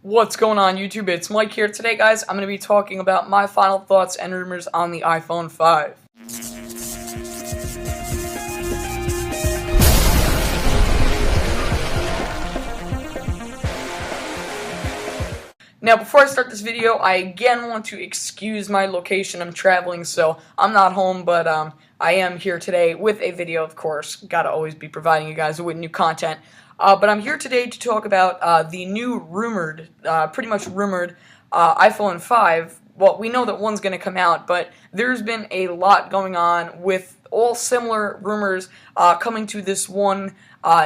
What's going on, YouTube? It's Mike here. Today, guys, I'm going to be talking about my final thoughts and rumors on the iPhone 5. Now, before I start this video, I again want to excuse my location. I'm traveling, so I'm not home, but I am here today with a video, of course. Gotta always be providing you guys with new content. But I'm here today to talk about the new pretty much rumored iPhone 5. Well, we know that one's going to come out, but there's been a lot going on with all similar rumors coming to this one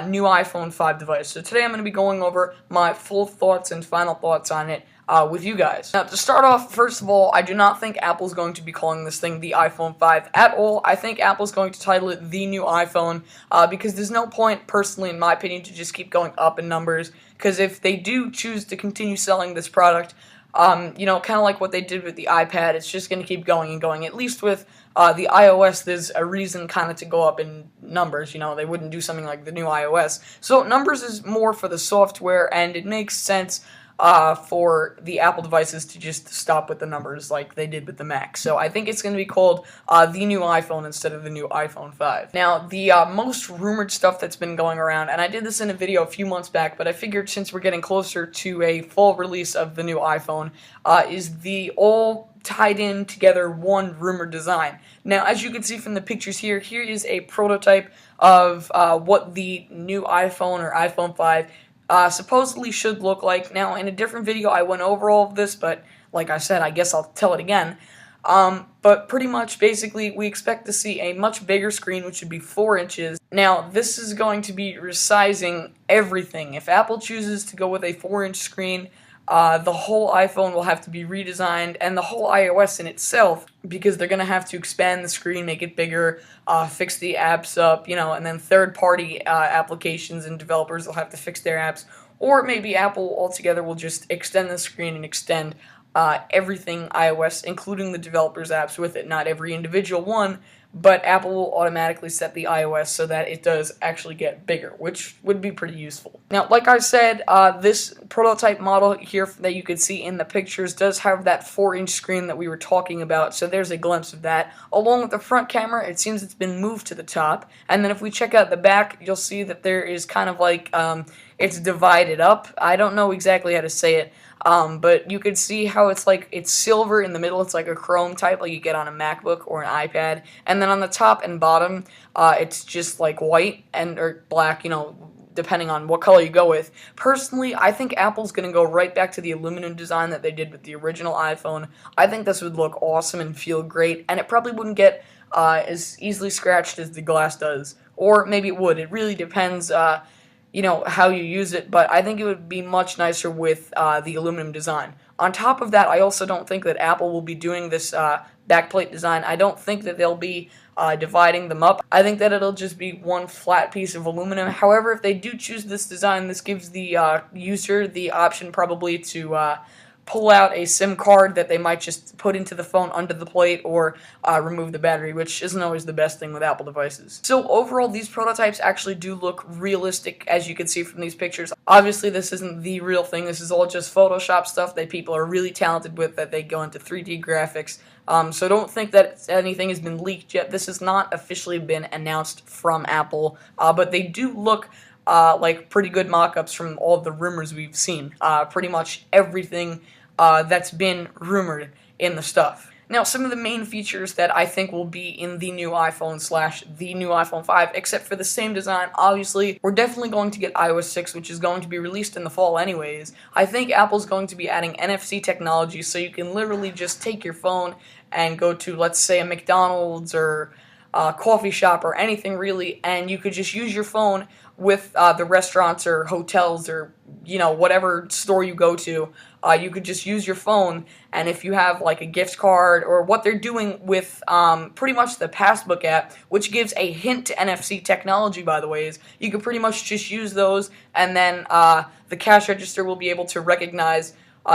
new iPhone 5 device. So today I'm going to be going over my full thoughts and final thoughts on it with you guys. Now, to start off, first of all, I do not think Apple's going to be calling this thing the iPhone 5 at all. I think Apple's going to title it the new iPhone because there's no point, personally, in my opinion, to just keep going up in numbers, because if they do choose to continue selling this product, kind of like what they did with the iPad, it's just going to keep going and going. At least with the iOS, there's a reason kind of to go up in numbers. They wouldn't do something like the new iOS. So numbers is more for the software, and it makes sense for the Apple devices to just stop with the numbers like they did with the Mac. So I think it's going to be called the new iPhone instead of the new iPhone 5. Now, the most rumored stuff that's been going around, and I did this in a video a few months back, but I figured since we're getting closer to a full release of the new iPhone, is the all tied in together one rumored design. Now, as you can see from the pictures here is a prototype of what the new iPhone or iPhone 5 supposedly should look like. Now, in a different video, I went over all of this, but like I said, I guess I'll tell it again. But pretty much, basically, we expect to see a much bigger screen, which would be 4 inches. Now, this is going to be resizing everything. If Apple chooses to go with a 4-inch screen, the whole iPhone will have to be redesigned, and the whole iOS in itself, because they're going to have to expand the screen, make it bigger, fix the apps up, and then third-party applications and developers will have to fix their apps, or maybe Apple altogether will just extend the screen and extend everything iOS, including the developers' apps with it. Not every individual one, but Apple will automatically set the iOS so that it does actually get bigger, which would be pretty useful. Now, like I said, this prototype model here that you can see in the pictures does have that 4-inch screen that we were talking about, so there's a glimpse of that. Along with the front camera, it seems it's been moved to the top, and then if we check out the back, you'll see that there is kind of like, it's divided up. I don't know exactly how to say it, but you can see how it's silver in the middle. It's like a chrome type like you get on a MacBook or an iPad, and then on the top and bottom it's just like white or black, depending on what color you go with. Personally, I think Apple's going to go right back to the aluminum design that they did with the original iPhone. I think this would look awesome and feel great, and it probably wouldn't get as easily scratched as the glass does, or maybe it would. It really depends how you use it, but I think it would be much nicer with the aluminum design. On top of that, I also don't think that Apple will be doing this backplate design. I don't think that they'll be dividing them up. I think that it'll just be one flat piece of aluminum. However, if they do choose this design, this gives the user the option probably to pull out a SIM card that they might just put into the phone under the plate, or remove the battery, which isn't always the best thing with Apple devices. So overall, these prototypes actually do look realistic, as you can see from these pictures. Obviously, this isn't the real thing. This is all just Photoshop stuff that people are really talented with, that they go into 3D graphics. So don't think that anything has been leaked yet. This has not officially been announced from Apple, but they do look like pretty good mock-ups from all of the rumors we've seen. Pretty much everything that's been rumored in the stuff. Now, some of the main features that I think will be in the new iPhone / the new iPhone 5, except for the same design, obviously, we're definitely going to get iOS 6, which is going to be released in the fall anyways. I think Apple's going to be adding NFC technology, so you can literally just take your phone and go to, let's say, a McDonald's or a coffee shop or anything really, and you could just use your phone with the restaurants or hotels or whatever store you go to. You could just use your phone, and if you have like a gift card, or what they're doing with pretty much the Passbook app, which gives a hint to NFC technology, by the way, is you could pretty much just use those, and then the cash register will be able to recognize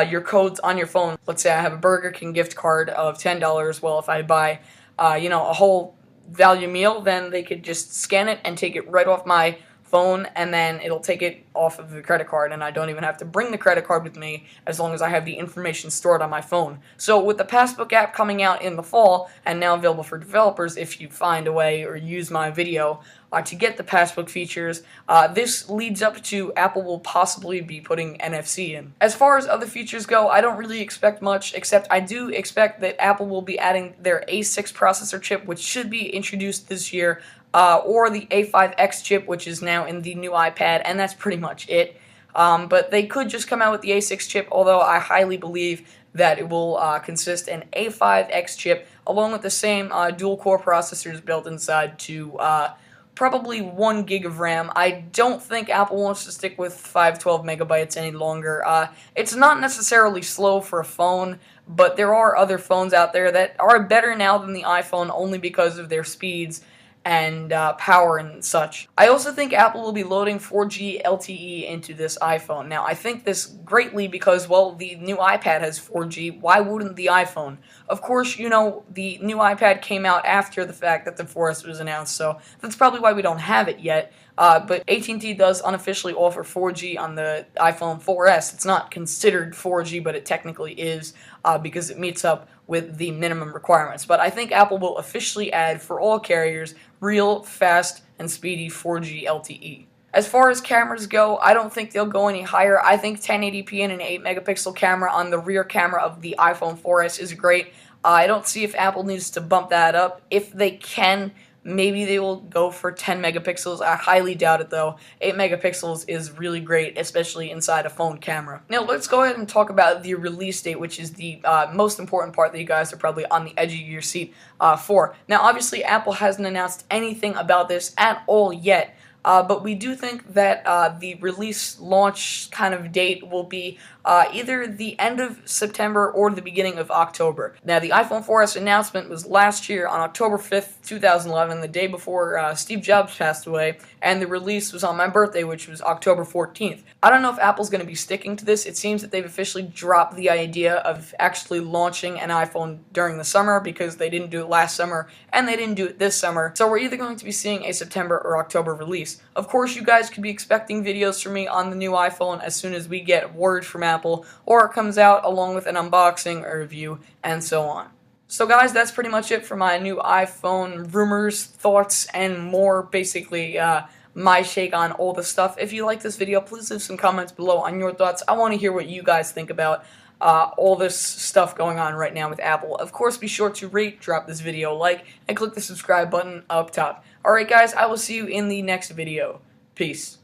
your codes on your phone. Let's say I have a Burger King gift card of $10. Well, if I buy a whole value meal, then they could just scan it and take it right off my phone, and then it'll take it off of the credit card, and I don't even have to bring the credit card with me as long as I have the information stored on my phone. So with the Passbook app coming out in the fall, and now available for developers if you find a way or use my video to get the Passbook features, this leads up to Apple will possibly be putting NFC in. As far as other features go, I don't really expect much, except I do expect that Apple will be adding their A6 processor chip, which should be introduced this year, or the A5X chip, which is now in the new iPad, and that's pretty much it. But they could just come out with the A6 chip, although I highly believe that it will consist an A5X chip, along with the same dual-core processors built inside to probably 1 gig of RAM. I don't think Apple wants to stick with 512 megabytes any longer. It's not necessarily slow for a phone, but there are other phones out there that are better now than the iPhone only because of their speeds and power and such. I also think Apple will be loading 4G LTE into this iPhone. Now, I think this greatly because, well, the new iPad has 4G. Why wouldn't the iPhone? Of course, you know, the new iPad came out after the fact that the 4S was announced, so that's probably why we don't have it yet. But AT&T does unofficially offer 4G on the iPhone 4S. It's not considered 4G, but it technically is because it meets up with the minimum requirements. But I think Apple will officially add, for all carriers, real, fast, and speedy 4G LTE. As far as cameras go, I don't think they'll go any higher. I think 1080p and an 8-megapixel camera on the rear camera of the iPhone 4S is great. I don't see if Apple needs to bump that up. If they can, maybe they will go for 10 megapixels. I highly doubt it, though. 8 megapixels is really great, especially inside a phone camera. Now, let's go ahead and talk about the release date, which is the most important part that you guys are probably on the edge of your seat for. Now, obviously, Apple hasn't announced anything about this at all yet. But we do think that the release launch kind of date will be either the end of September or the beginning of October. Now, the iPhone 4S announcement was last year on October 5th, 2011, the day before Steve Jobs passed away, and the release was on my birthday, which was October 14th. I don't know if Apple's going to be sticking to this. It seems that they've officially dropped the idea of actually launching an iPhone during the summer because they didn't do it last summer, and they didn't do it this summer. So we're either going to be seeing a September or October release. Of course, you guys could be expecting videos from me on the new iPhone as soon as we get word from Apple, or it comes out along with an unboxing, a review, and so on. So guys, that's pretty much it for my new iPhone rumors, thoughts, and more, basically my take on all the stuff. If you like this video, please leave some comments below on your thoughts. I want to hear what you guys think about all this stuff going on right now with Apple. Of course, be sure to rate, drop this video a like, and click the subscribe button up top. Alright guys, I will see you in the next video. Peace.